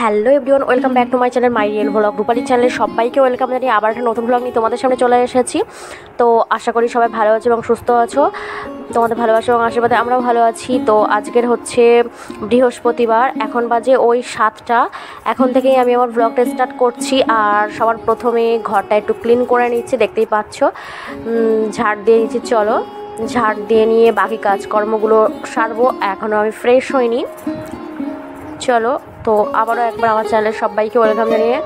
Hello everyone, welcome back to my channel my real blog. Rupali চ্যানেলের সবাইকে welcome জানিয়ে আবার একটা নতুন ব্লগ নিয়ে তোমাদের সামনে চলে এসেছি। তো আশা করি সবাই ভালো আছো এবং সুস্থ আছো। তোমাদের ভালোবাসা এবং আশীর্বাদে আমরাও ভালো আছি। তো আজকের হচ্ছে বৃহস্পতিবার, এখন বাজে ওই 7টা। এখন থেকেই আমি আমার ব্লগটা স্টার্ট করছি। আর সবার প্রথমে ঘরটা একটু ক্লিন করে নিচ্ছি, দেখতেই পাচ্ছ। ঝাড় দিয়ে নিচ্ছি, চলো ঝাড় দিয়ে নিয়ে বাকি কাজকর্মগুলো সারবো। এখনও আমি ফ্রেশ হইনি, চলো। তো আবারও একবার আমার চ্যানেলের সবাইকে ওয়েলকাম জানিয়ে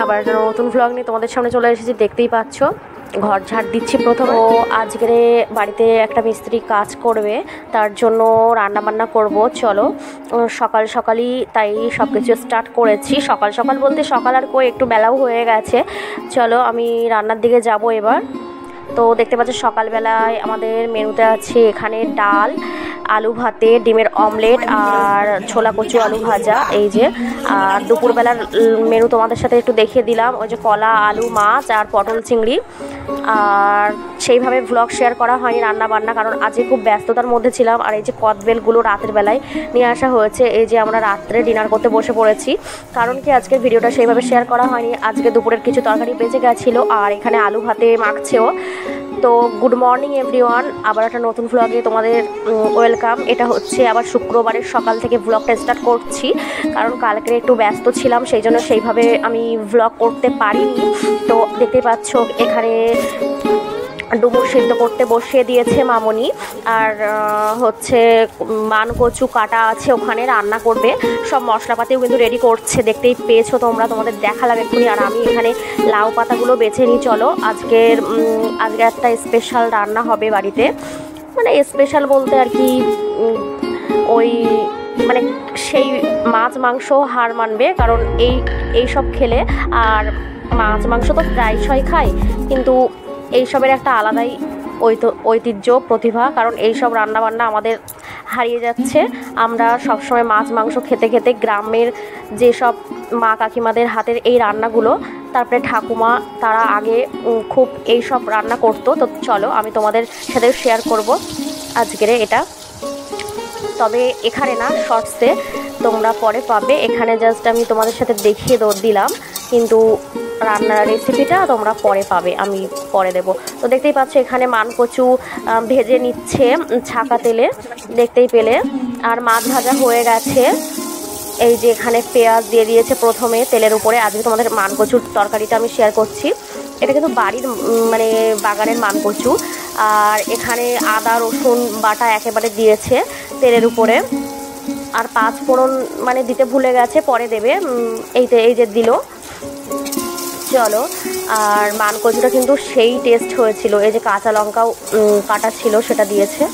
আবার একটা নতুন ভ্লগ নিয়ে তোমাদের সামনে চলে এসেছি, দেখতেই পাচ্ছ। ঘর ঝাড় দিচ্ছি প্রথমে। ও আজকের বাড়িতে একটা মিস্ত্রি কাজ করবে, তার জন্য রান্না বান্না করব। চলো সকাল সকালই তাই সব কিছু স্টার্ট করেছি। সকাল সকাল বলতে সকাল আর কই, একটু বেলাও হয়ে গেছে। চলো আমি রান্নার দিকে যাব এবার। তো দেখতে পাচ্ছ সকালবেলায় আমাদের মেনুতে আছে এখানে ডাল, আলু ভাতে, ডিমের অমলেট আর ছোলা কচু আলু ভাজা, এই যে। আর দুপুরবেলার মেনু তোমাদের সাথে একটু দেখিয়ে দিলাম, ওই যে কলা, আলু, মাছ আর পটল চিংড়ি। আর সেইভাবে ভ্লগ শেয়ার করা হয়নি রান্না বান্না, কারণ আজকে খুব ব্যস্ততার মধ্যে ছিলাম। আর এই যে কদবেলগুলো রাতের বেলায় নিয়ে আসা হয়েছে, এই যে আমরা রাত্রে ডিনার করতে বসে পড়েছি। কারণ কি আজকের ভিডিওটা সেইভাবে শেয়ার করা হয়নি, আজকে দুপুরের কিছু তরকারি বেঁচে গেছিলো আর এখানে আলু ভাতে মাখছেও। তো গুড মর্নিং এভরিওয়ান, আবার একটা নতুন ভ্লগে তোমাদের ওয়েলকাম। এটা হচ্ছে আবার শুক্রবারের সকাল থেকে ভ্লগটা স্টার্ট করছি, কারণ কালকে একটু ব্যস্ত ছিলাম, সেই জন্য সেইভাবে আমি ভ্লগ করতে পারিনি। তো দেখতে পাচ্ছ এখানে ডুমুর সিদ্ধ করতে বসিয়ে দিয়েছে মামনি। আর হচ্ছে মান কচু কাটা আছে, ওখানে রান্না করবে। সব মশলাপাতিও কিন্তু রেডি করছে, দেখতেই পেয়েছো তোমরা, তোমাদের দেখালাম এক্ষুনি। আর আমি এখানে লাউ পাতাগুলো বেছে নিই। চলো আজকে একটা স্পেশাল রান্না হবে বাড়িতে, মানে স্পেশাল বলতে আর কি ওই মানে সেই মাছ মাংস হার মানবে, কারণ এই সব খেলে। আর মাছ মাংস তো প্রায়শই খাই, কিন্তু এইসবের একটা আলাদাই ঐতিহ্য, প্রতিভা, কারণ এইসব রান্নাবান্না আমাদের হারিয়ে যাচ্ছে। আমরা সবসময় মাছ মাংস খেতে খেতে গ্রামের যেসব মা কাকিমাদের হাতের এই রান্নাগুলো, তারপরে ঠাকুমা, তারা আগে খুব এই সব রান্না করতো। তো চলো আমি তোমাদের সাথে শেয়ার করব আজকের এটা। তবে এখানে না, শর্টসে তোমরা পরে পাবে, এখানে জাস্ট আমি তোমাদের সাথে দেখিয়ে দিলাম, কিন্তু রান্নার রেসিপিটা তোমরা পরে পাবে, আমি পরে দেব। তো দেখতেই পাচ্ছ এখানে মানকচু ভেজে নিচ্ছে ছাকা তেলে, দেখতেই পেলে। আর মাছ ভাজা হয়ে গেছে, এই যে এখানে পেঁয়াজ দিয়ে দিয়েছে প্রথমে তেলের উপরে। আজকে তোমাদের মানকচুর তরকারিটা আমি শেয়ার করছি। এটা কিন্তু বাড়ির মানে বাগানের মানকচু। আর এখানে আদা রসুন বাটা একেবারে দিয়েছে তেলের উপরে। আর 5 ফোড়ন মানে দিতে ভুলে গেছে, পরে দেবে। এই যে দিল, চলো। আর মানকচুটা কিন্তু সেই টেস্ট হয়েছিল, এই যে কাঁচা লঙ্কাও কাটা ছিল, সেটা দিয়েছে।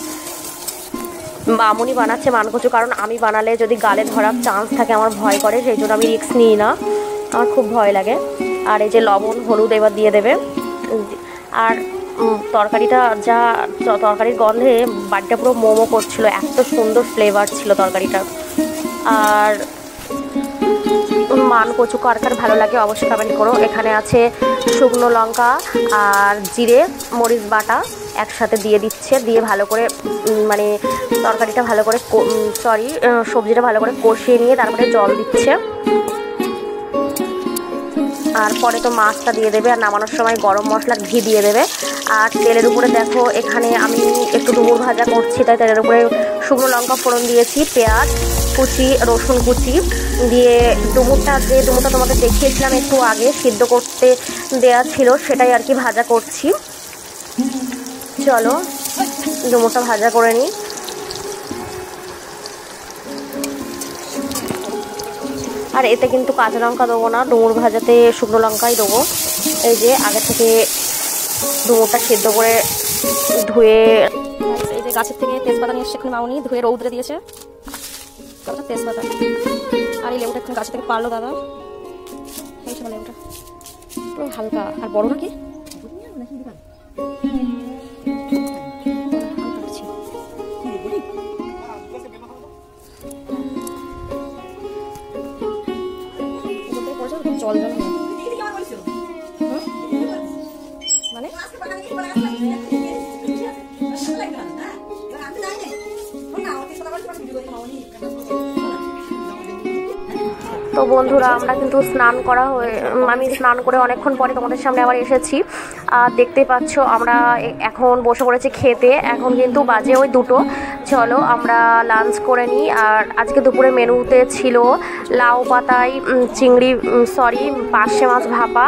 মামুনি বানাচ্ছে মানকচু, কারণ আমি বানালে যদি গালে ধরার চান্স থাকে, আমার ভয় করে, সেই জন্য আমি রিস্ক নিই না, আমার খুব ভয় লাগে। আর এই যে লবণ হলুদ এবার দিয়ে দেবে। আর তরকারিটা যা, তরকারির গন্ধে বাড়িটা পুরো মোমো করছিল, এত সুন্দর ফ্লেভার ছিল তরকারিটার। আর মানকচু কার কার ভালো লাগে অবশ্যই কমেন্ট করো। এখানে আছে শুকনো লঙ্কা আর জিরে মরিচ বাটা একসাথে দিয়ে দিচ্ছে, দিয়ে ভালো করে মানে তরকারিটা ভালো করে সবজিটা ভালো করে কষিয়ে নিয়ে তারপরে জল দিচ্ছে। আর পরে তো মাছটা দিয়ে দেবে, আর নামানোর সময় গরম মশলা ঘি দিয়ে দেবে। আর তেলের উপরে দেখো এখানে আমি একটু ডুমুর ভাজা করছি, তাই তেলের উপরে শুকনো লঙ্কা ফোড়ন দিয়েছি, পেঁয়াজ কুচি, রসুন কুচি দিয়ে ডুমুরটা তোমাদের দেখিয়েছিলাম একটু আগে, সিদ্ধ করতে দেয়া ছিল, সেটাই আর কি ভাজা করছি। চলো ডুমুরটা ভাজা করে নিই। আর এতে কিন্তু কাঁচা লঙ্কা দেবো না, ডুমুর ভাজাতে শুকনো লঙ্কাই দেবো। এই যে আগে থেকে ডুমুরটা সিদ্ধ করে ধুয়ে, এই যে গাছের থেকে তেজপাতা নিয়ে এসে মামনি ধুয়ে রৌদ্রে দিয়েছে তেজপাতা। আর এই লেবুটা এখন গাছ থেকে পারলো দাদা, এই সময় লেবুটা পুরো হালকা আর বড় নাকি। জল জল মানে তো বন্ধুরা আমরা কিন্তু আমি স্নান করে অনেকক্ষণ পরে তোমাদের সামনে আবার এসেছি। আর দেখতে পাচ্ছ আমরা এখন বসে পড়েছি খেতে। এখন কিন্তু বাজে ওই 2টো। চলো আমরা লাঞ্চ করে নিই। আর আজকে দুপুরে মেনুতে ছিল লাউ পাতায় পার্শে মাছ ভাপা,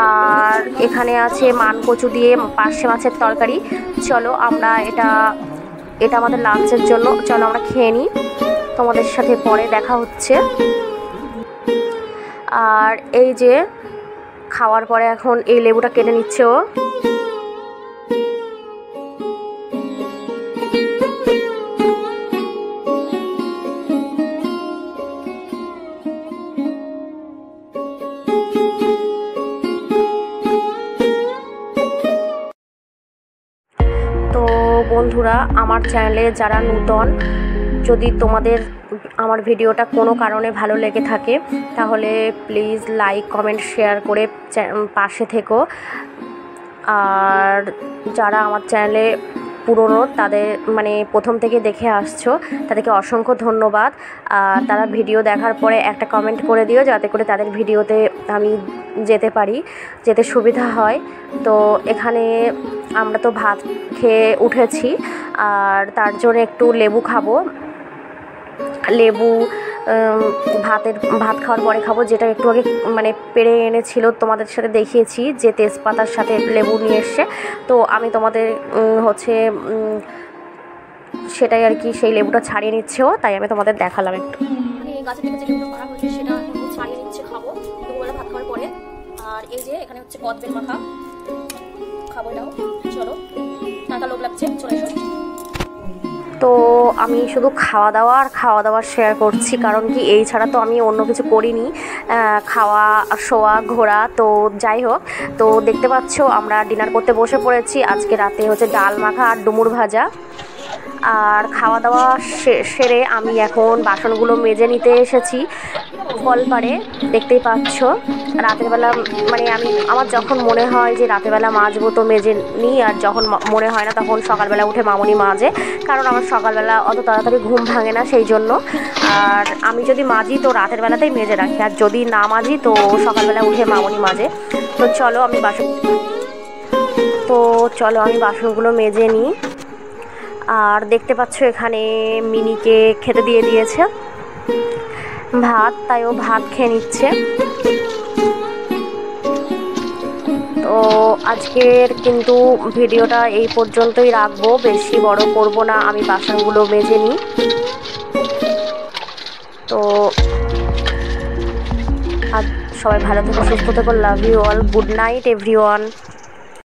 আর এখানে আছে মানকচু দিয়ে পার্শে মাছের তরকারি। চলো আমরা এটা আমাদের লাঞ্চের জন্য। চলো আমরা খেয়ে নিই, তোমাদের সাথে পরে দেখা হচ্ছে। আর এই যে খাওয়ার পরে এখন এই লেবুটা কেটে নিচ্ছে ও। তো বন্ধুরা আমার চ্যানেলে যারা নূতন, যদি তোমাদের আমার ভিডিওটা কোনো কারণে ভালো লেগে থাকে তাহলে প্লিজ লাইক কমেন্ট শেয়ার করে পাশে থেকো। আর যারা আমার চ্যানেলে পুরনো, তাদের প্রথম থেকে দেখে আসছো, তাদেরকে অসংখ্য ধন্যবাদ। তারা ভিডিও দেখার পরে একটা কমেন্ট করে দিও, যাতে করে তাদের ভিডিওতে আমি যেতে সুবিধা হয়। তো এখানে আমরা তো ভাত খেয়ে উঠেছি, আর তার জন্য একটু লেবু খাবো। লেবু ভাত খাওয়ার পরে খাবো, যেটা একটু আগে পেড়ে এনেছিল, তোমাদের সাথে দেখিয়েছি যে তেজপাতার সাথে লেবু নিয়ে এসছে। তো আমি তোমাদের সেটাই আর কি, সেই লেবুটা ছাড়িয়ে নিচ্ছেও, তাই আমি তোমাদের দেখালাম একটু। গাছের থেকে যে লেবুটা পাড়া হয়েছে সেটা এখন ছাড়িয়ে নিচ্ছে, খাবো দুপুরবেলা ভাত খাওয়ার পরে। আর এই যে এখানে হচ্ছে কদবেল মাখা, খাবো এটাও। চলো, টাকা লোক লাগছে, চলে এসো। তো আমি শুধু খাওয়া দাওয়া শেয়ার করছি, কারণ কি এই ছাড়া তো আমি অন্য কিছু করিনি, খাওয়া শোয়া ঘোরা। তো যাই হোক, তো দেখতে পাচ্ছ আমরা ডিনার করতে বসে পড়েছি। আজকে রাতে হচ্ছে ডাল মাখা আর ডুমুর ভাজা। আর খাওয়া দাওয়া সেরে আমি এখন বাসনগুলো মেজে নিতে এসেছি কলপাড়ে। দেখতেই পাচ্ছ রাতের বেলা আমার যখন মনে হয় যে রাতের বেলা মাজবো তো মেজে নিই, আর যখন মনে হয় না তখন সকালবেলা উঠে মামুনি মাজে, কারণ আমার সকালবেলা অত তাড়াতাড়ি ঘুম ভাঙে না, সেই জন্য। আর আমি যদি মাজি তো রাতের বেলাতেই মেজে রাখি, আর যদি না মাজি তো সকালবেলা উঠে মামুনি মাজে। তো চলো আমি বাসনগুলো মেজে নিই। আর দেখতে পাচ্ছ এখানে মিনিকে খেতে দিয়ে দিয়েছে ভাত, তাই ও ভাত খেয়ে নিচ্ছে। তো আজকের কিন্তু ভিডিওটা এই পর্যন্তই রাখবো, বেশি বড় করব না, আমি বাসনগুলো মেজে নিই। তো আর সবাই ভালো থেকো, সুস্থ থেকো, love you all, good night everyone.